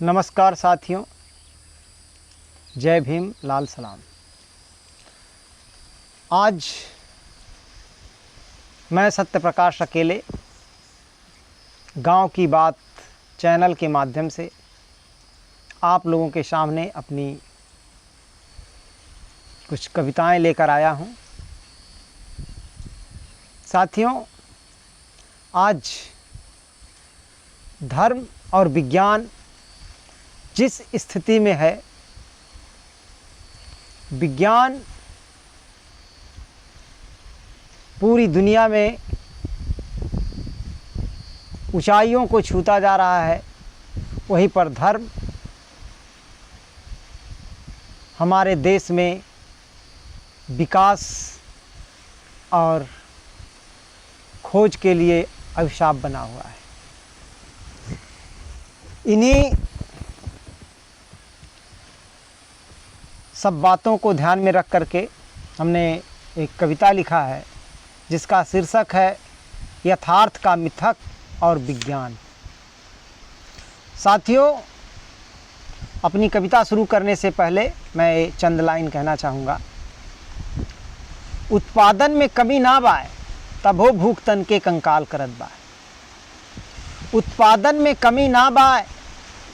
नमस्कार साथियों, जय भीम, लाल सलाम। आज मैं सत्यप्रकाश अकेले गांव की बात चैनल के माध्यम से आप लोगों के सामने अपनी कुछ कविताएं लेकर आया हूं। साथियों, आज धर्म और विज्ञान जिस स्थिति में है, विज्ञान पूरी दुनिया में ऊंचाइयों को छूता जा रहा है, वहीं पर धर्म हमारे देश में विकास और खोज के लिए अभिशाप बना हुआ है। इन्हीं सब बातों को ध्यान में रख करके हमने एक कविता लिखा है जिसका शीर्षक है यथार्थ का मिथक और विज्ञान। साथियों, अपनी कविता शुरू करने से पहले मैं चंद लाइन कहना चाहूँगा। उत्पादन में कमी ना बाय, तब हो भूख तन के कंकाल करत बाय। उत्पादन में कमी ना बाय,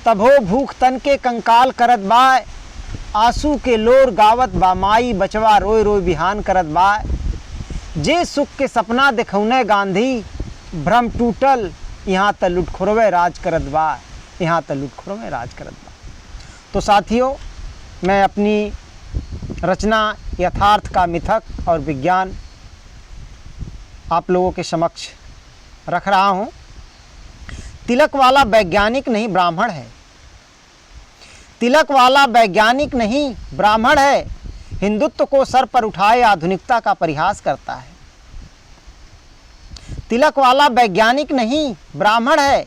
तब हो भूख तन के कंकाल करत बाय। आंसू के लोर गावत बा माई, बचवा रोय रोय बिहान करत बाय। जे सुख के सपना देखौने गांधी, भ्रम टूटल यहाँ त लुटखोरवे राज करत बा, यहाँ त लुटखोरवे राज करत बा। तो साथियों, मैं अपनी रचना यथार्थ का मिथक और विज्ञान आप लोगों के समक्ष रख रहा हूँ। तिलक वाला वैज्ञानिक नहीं ब्राह्मण है, तिलक वाला वैज्ञानिक नहीं ब्राह्मण है। हिंदुत्व को सर पर उठाए आधुनिकता का परिहास करता है। तिलक वाला वैज्ञानिक नहीं ब्राह्मण है,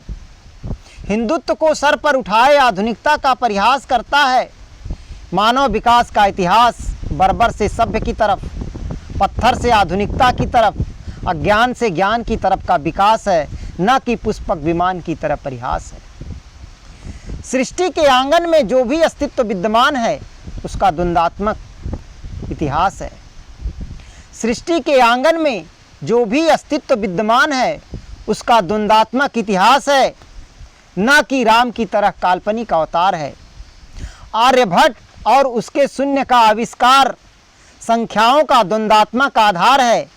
हिंदुत्व को सर पर उठाए आधुनिकता का परिहास करता है। मानव विकास का इतिहास बर्बर से सभ्य की तरफ, पत्थर से आधुनिकता की तरफ, अज्ञान से ज्ञान की तरफ का विकास है, न कि पुष्पक विमान की तरफ परिहास है। सृष्टि के आंगन में जो भी अस्तित्व विद्यमान है उसका द्वंद्वात्मक इतिहास है। सृष्टि के आंगन में जो भी अस्तित्व विद्यमान है उसका द्वंद्वात्मक इतिहास है, न कि राम की तरह काल्पनिक अवतार है। आर्यभट्ट और उसके शून्य का आविष्कार संख्याओं का द्वंद्वात्मक आधार है,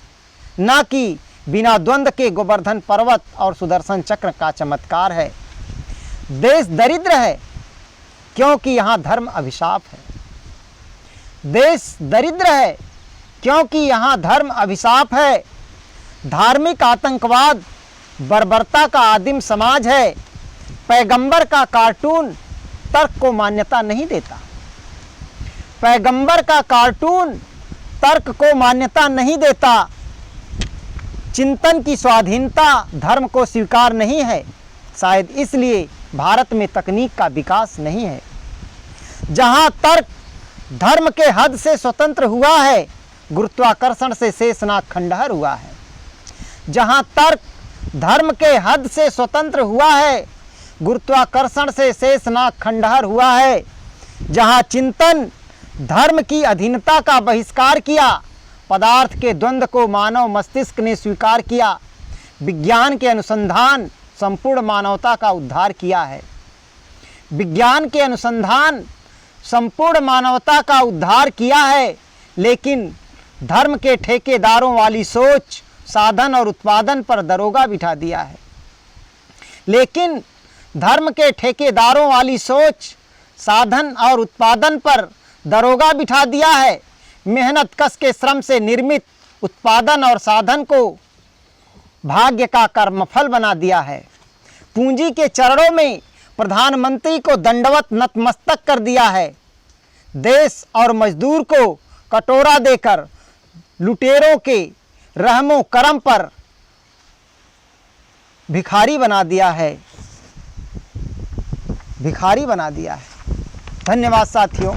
न कि बिना द्वंद्व के गोवर्धन पर्वत और सुदर्शन चक्र का चमत्कार है। देश दरिद्र है क्योंकि यहाँ धर्म अभिशाप है। देश दरिद्र है क्योंकि यहाँ धर्म अभिशाप है। धार्मिक आतंकवाद बर्बरता का आदिम समाज है। पैगंबर का कार्टून तर्क को मान्यता नहीं देता। पैगंबर का कार्टून तर्क को मान्यता नहीं देता। चिंतन की स्वाधीनता धर्म को स्वीकार नहीं है। शायद इसलिए भारत में तकनीक का विकास नहीं है। जहां तर्क धर्म के हद से स्वतंत्र हुआ है, गुरुत्वाकर्षण से शेषनाग खंडहर हुआ है। जहां तर्क धर्म के हद से स्वतंत्र हुआ है, गुरुत्वाकर्षण से शेषनाग खंडहर हुआ है। जहां चिंतन धर्म की अधीनता का बहिष्कार किया, पदार्थ के द्वंद्व को मानव मस्तिष्क ने स्वीकार किया। विज्ञान के अनुसंधान संपूर्ण मानवता का उद्धार किया है। विज्ञान के अनुसंधान संपूर्ण मानवता का उद्धार किया है, लेकिन धर्म के ठेकेदारों वाली सोच साधन और उत्पादन पर दरोगा बिठा दिया है। लेकिन धर्म के ठेकेदारों वाली सोच साधन और उत्पादन पर दरोगा बिठा दिया है। मेहनत कस के श्रम से निर्मित उत्पादन और साधन को भाग्य का कर्मफल बना दिया है। पूंजी के चरणों में प्रधानमंत्री को दंडवत नतमस्तक कर दिया है। देश और मजदूर को कटोरा देकर लुटेरों के रहमो करम पर भिखारी बना दिया है। भिखारी बना दिया है। धन्यवाद साथियों।